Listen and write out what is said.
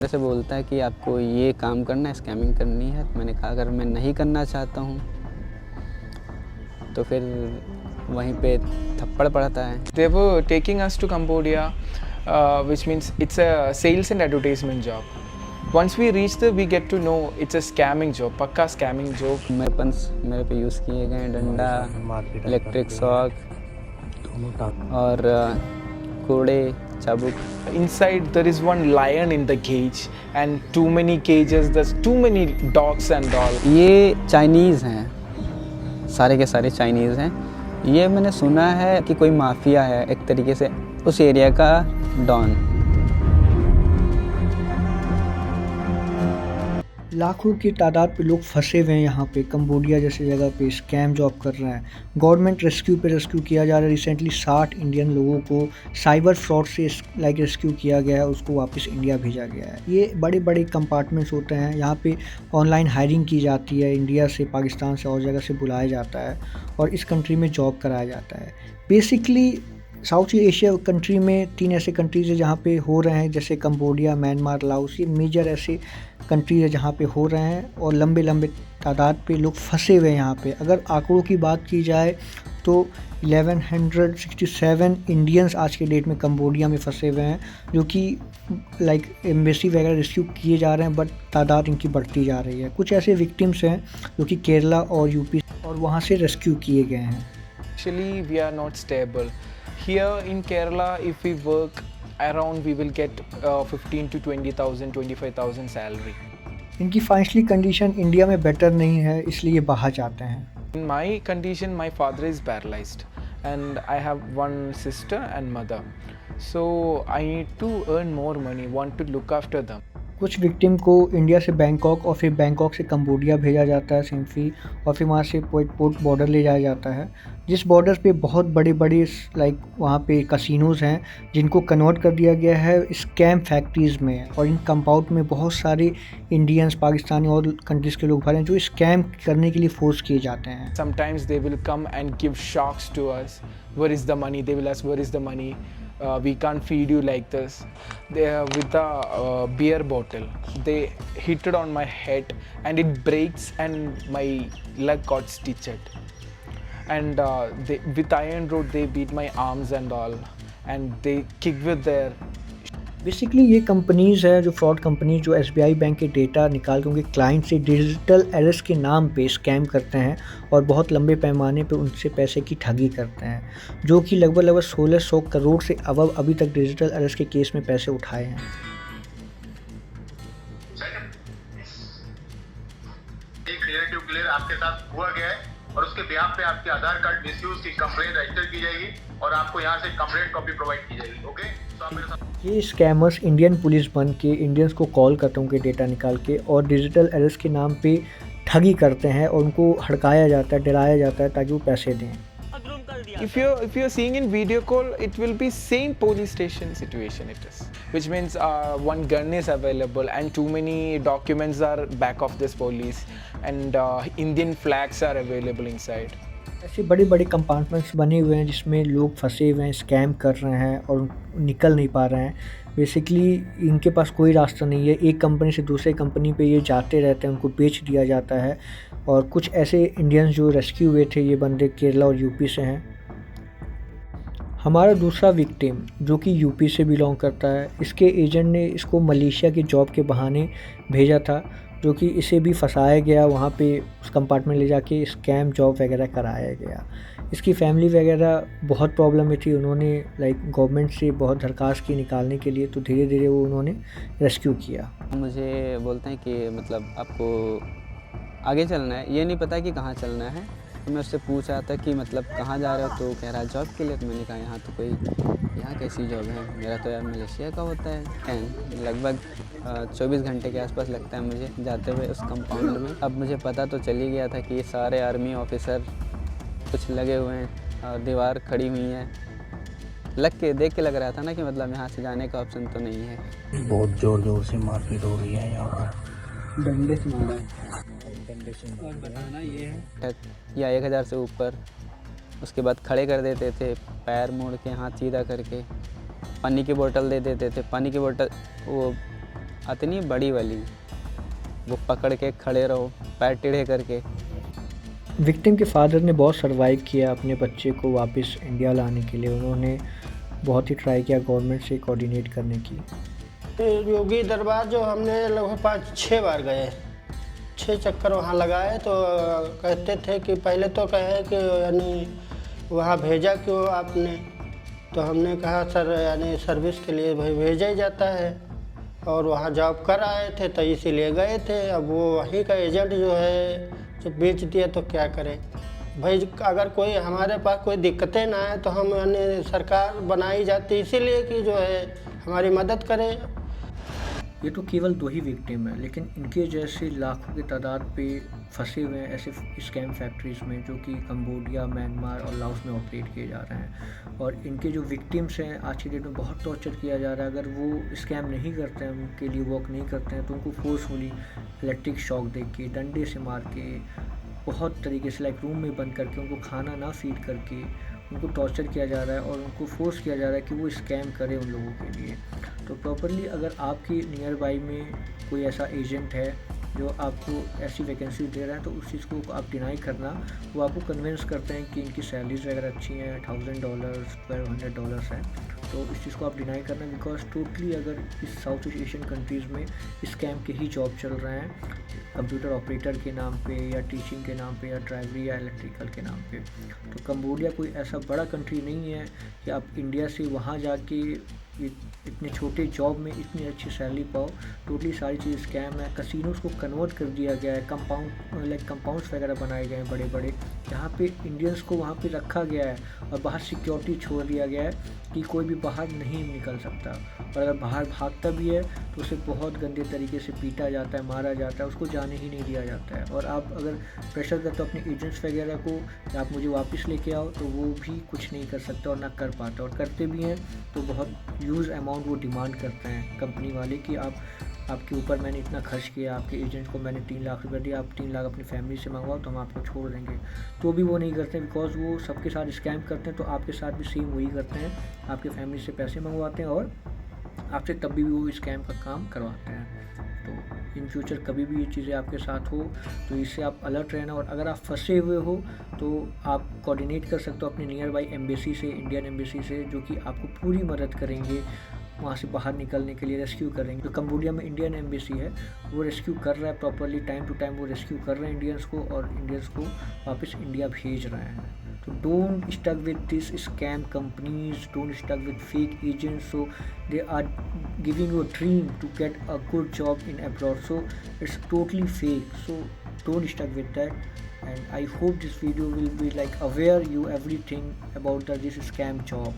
मेरे से बोलता है कि आपको ये काम करना है, स्कैमिंग करनी है। मैंने कहा अगर मैं नहीं करना चाहता हूँ तो फिर वहीं पे थप्पड़ पड़ता है। They were taking us to Cambodia, which means it's a sales and advertisement job. Once we reach there, we get to know it's a scamming job, पक्का scamming job. मेरे पे यूज़ किए गए डंडा, इलेक्ट्रिक शॉक और कूड़े, चाबुक। Inside there is one lion in the cage and too many cages, there's too many dogs and all. ये चाइनीज़ हैं, सारे के सारे चाइनीज़ हैं। ये मैंने सुना है कि कोई माफिया है एक तरीके से उस एरिया का डॉन। लाखों की तादाद पे लोग फंसे हुए हैं यहाँ पे कंबोडिया जैसी जगह पे स्कैम जॉब कर रहे हैं। गवर्नमेंट रेस्क्यू किया जा रहा है। रिसेंटली 60 इंडियन लोगों को साइबर फ्रॉड से रेस्क्यू किया गया है, उसको वापस इंडिया भेजा गया है। ये बड़े बड़े कंपार्टमेंट्स होते हैं, यहाँ पे ऑनलाइन हायरिंग की जाती है। इंडिया से, पाकिस्तान से और जगह से बुलाया जाता है और इस कंट्री में जॉब कराया जाता है। बेसिकली साउथ एशिया कंट्री में 3 ऐसे कंट्रीज़ है जहाँ पे हो रहे हैं, जैसे कंबोडिया, म्यांमार, लाओस। ये मेजर ऐसे कंट्रीज़ है जहाँ पे हो रहे हैं और लंबे तादाद पे लोग फंसे हुए हैं यहाँ पे। अगर आंकड़ों की बात की जाए तो 1167 इंडियंस आज के डेट में कंबोडिया में फंसे हुए हैं, जो कि एम्बेसी वगैरह रेस्क्यू किए जा रहे हैं, बट तादाद इनकी बढ़ती जा रही है। कुछ ऐसे विक्टिम्स हैं जो कि केरला और यूपी और वहाँ से रेस्क्यू किए गए हैं। Actually, we are not stable. Here in Kerala, if we work around, we will get 15 to 20,000, 25,000 salary. इनकी फाइनेंशियली कंडीशन इंडिया में बेटर नहीं है, इसलिए बाहर जाते हैं। In my condition, my father is paralyzed and I have one sister and mother. So I need to earn more money, want to look after them. कुछ victim को India से बैंकॉक और फिर बैंकॉक से कंबोडिया भेजा जाता है, सिम्फी, और फिर वहाँ से पोर्ट बॉर्डर ले जाया जाता है, जिस बॉर्डर पे बहुत बड़े वहाँ पे कसिनोज़ हैं जिनको कन्वर्ट कर दिया गया है स्कैम फैक्ट्रीज़ में। और इन कंपाउंड में बहुत सारे इंडियंस, पाकिस्तानी और कंट्रीज़ के लोग भरे हैं जो स्कैम करने के लिए फोर्स किए जाते हैं। Sometimes they will come and give shocks to us. Where is the money? They will ask, where is the money? We can't feed you like this. They with a beer bottle, they hit it on my head and it breaks and my leg got stitched. And with iron rod they beat my arms and all, and they kick with their. Basically ये companies है जो fraud company, जो SBI bank के data निकाल के उनके client से digital arrest के नाम पे स्कैम करते हैं और बहुत लंबे पैमाने पे उनसे पैसे की ठगी करते हैं, जो कि लगभग 1600 करोड़ से अबव अभी तक डिजिटल अरेस्ट के केस में पैसे उठाए हैं। क्लियर आपके साथ हुआ गया है और उसके बिहाफ पे आपके आधार कार्ड मिसयूज की कंप्लेंट रजिस्टर की जाएगी और आपको यहाँ से कंप्लेंट कॉपी प्रोवाइड की जाएगी। ओके, तो आप मेरे साथ। ये स्कैमर्स इंडियन पुलिस बन के इंडियंस को कॉल करते हैं उनके डेटा निकाल के और डिजिटल अरेस्ट के नाम पे ठगी करते हैं और उनको हड़काया जाता है, डराया जाता है ताकि वो पैसे दें। If you're seeing in video call, it will be same police station situation it is, which means one gun is available and too many documents are back of this police and Indian flags are available inside. ऐसे बड़े बड़े compartments बने हुए हैं जिसमें लोग फंसे हुए हैं, स्कैम कर रहे हैं और निकल नहीं पा रहे हैं। बेसिकली इनके पास कोई रास्ता नहीं है, एक कंपनी से दूसरे कंपनी पे ये जाते रहते हैं, उनको बेच दिया जाता है। और कुछ ऐसे इंडियंस जो रेस्क्यू हुए थे, ये बंदे केरला और यूपी से हैं। हमारा दूसरा विक्टिम जो कि यूपी से बिलोंग करता है, इसके एजेंट ने इसको मलेशिया की जॉब के बहाने भेजा था, जो कि इसे भी फंसाया गया, वहाँ पे उस कंपार्टमेंट ले जाके स्कैम जॉब वगैरह कराया गया। इसकी फैमिली वगैरह बहुत प्रॉब्लम में थी, उन्होंने गवर्नमेंट से बहुत दरख्वास्त की निकालने के लिए, तो धीरे धीरे वो उन्होंने रेस्क्यू किया। मुझे बोलते हैं कि मतलब आपको आगे चलना है, ये नहीं पता कि कहाँ चलना है। तो मैं उससे पूछा था कि मतलब कहाँ जा रहे हो, तो कह रहा है जॉब के लिए। तो मैंने कहा यहाँ तो कोई, यहाँ कैसी जॉब है, मेरा तो यार मलेशिया का होता है। लगभग 24 घंटे के आसपास लगता है मुझे जाते हुए उस कंपाउंड में। अब मुझे पता तो चल ही गया था कि ये सारे आर्मी ऑफिसर कुछ लगे हुए हैं और दीवार खड़ी हुई है। देख के लग रहा था ना कि मतलब यहाँ से जाने का ऑप्शन तो नहीं है। बहुत ज़ोर से मारपीट हो रही है यहाँ पर, डंडे से मारा है और बताना ये है या 1000 से ऊपर। उसके बाद खड़े कर देते थे, पैर मोड़ के, हाथ सीधा करके। पानी की बोतल दे देते थे, पानी की बोतल वो इतनी बड़ी वाली, वो पकड़ के खड़े रहो पैर टेढ़े करके। विक्टिम के फादर ने बहुत सर्वाइव किया अपने बच्चे को वापस इंडिया लाने के लिए। उन्होंने बहुत ही ट्राई किया गवर्नमेंट से कोऑर्डिनेट करने की। योगी दरबार जो हमने लगभग 5-6 बार गए, 6 चक्कर वहाँ लगाए, तो कहते थे कि पहले तो कहे कि यानी वहाँ भेजा क्यों आपने, तो हमने कहा सर यानी सर्विस के लिए भाई भेजा ही जाता है, और वहाँ जॉब कर आए थे तो इसीलिए गए थे। अब वो वहीं का एजेंट जो है जो बेच दिया तो क्या करें भाई। अगर कोई हमारे पास कोई दिक्कतें ना आए तो हम यानी सरकार बनाई जाती इसीलिए कि जो है हमारी मदद करे। ये तो केवल 2 ही विक्टिम हैं, लेकिन इनके जैसे लाखों की तादाद पे फंसे हुए हैं ऐसे स्कैम फैक्ट्रीज़ में, जो कि कंबोडिया, म्यांमार और लाओस में ऑपरेट किए जा रहे हैं। और इनके जो विक्टिम्स हैं आज की डेट में बहुत टॉर्चर किया जा रहा है। अगर वो स्कैम नहीं करते हैं, उनके लिए वर्क नहीं करते हैं, तो उनको फोर्सफुली इलेक्ट्रिक शॉक दे के, डंडे से मार के, बहुत तरीके से लाइक रूम में बंद करके, उनको खाना ना फीड करके उनको टॉर्चर किया जा रहा है और उनको फोर्स किया जा रहा है कि वो स्कैम करें उन लोगों के लिए। तो प्रॉपरली अगर आपके नियर बाई में कोई ऐसा एजेंट है जो आपको ऐसी वैकेंसी दे रहा है, तो उस चीज़ को आप डिनाई करना। वो आपको कन्विंस करते हैं कि इनकी सैलरीज वगैरह अच्छी हैं, $1000, $1200 हैं, तो इस चीज़ को आप डिनाई करना। बिकॉज टोटली अगर इस साउथ ईस्ट एशियन कंट्रीज़ में स्कैम के ही जॉब चल रहे हैं, कंप्यूटर ऑपरेटर के नाम पे या टीचिंग के नाम पे या ड्राइवरी या इलेक्ट्रिकल के नाम पे। तो कंबोडिया कोई ऐसा बड़ा कंट्री नहीं है कि आप इंडिया से वहाँ जाके इतने छोटे जॉब में इतनी अच्छी सैलरी पाओ। टोटली सारी चीज़ स्कैम है। कसिनोज को कन्वर्ट कर दिया गया है, कंपाउंड्स वगैरह बनाए गए हैं बड़े बड़े, जहाँ पे इंडियंस को वहाँ पे रखा गया है और बाहर सिक्योरिटी छोड़ दिया गया है कि कोई भी बाहर नहीं निकल सकता। और अगर बाहर भागता भी है तो उसे बहुत गंदे तरीके से पीटा जाता है, मारा जाता है, उसको जाने ही नहीं दिया जाता है। और आप अगर प्रेशर करते हो अपने एजेंट्स वगैरह को कि आप मुझे वापस लेके आओ, तो वो भी कुछ नहीं कर सकते और ना कर पाते। और करते भी हैं तो बहुत ह्यूज अमाउंट वो डिमांड करते हैं कंपनी वाले कि आपके ऊपर मैंने इतना खर्च किया, आपके एजेंट को मैंने 3 लाख रुपये दिया, आप 3 लाख अपनी फैमिली से मंगवाओ तो हम आपको छोड़ देंगे। तो भी वो नहीं करते, बिकॉज वो सबके साथ स्कैम करते हैं। तो आपके साथ भी सेम वही करते हैं, आपके फैमिली से पैसे मंगवाते हैं और आपसे तब भी वो स्कैम का काम करवाते हैं। तो इन फ्यूचर कभी भी ये चीज़ें आपके साथ हो तो इससे आप अलर्ट रहना। और अगर आप फंसे हुए हो तो आप कोऑर्डिनेट कर सकते हो अपने नियर बाई एम्बेसी से, इंडियन एम्बेसी से, जो कि आपको पूरी मदद करेंगे वहाँ से बाहर निकलने के लिए, रेस्क्यू करेंगे। तो कंबोडिया में इंडियन एम्बेसी है, वो रेस्क्यू कर रहा है प्रॉपरली, टाइम टू टाइम वो रेस्क्यू कर रहे हैं इंडियंस को और इंडियंस को वापस इंडिया भेज रहे हैं। So don't stuck with these scam companies, don't stuck with fake agents, so they are giving you a dream to get a good job in abroad, so it's totally fake. So don't stuck with that, and I hope this video will be like aware you everything about this scam job.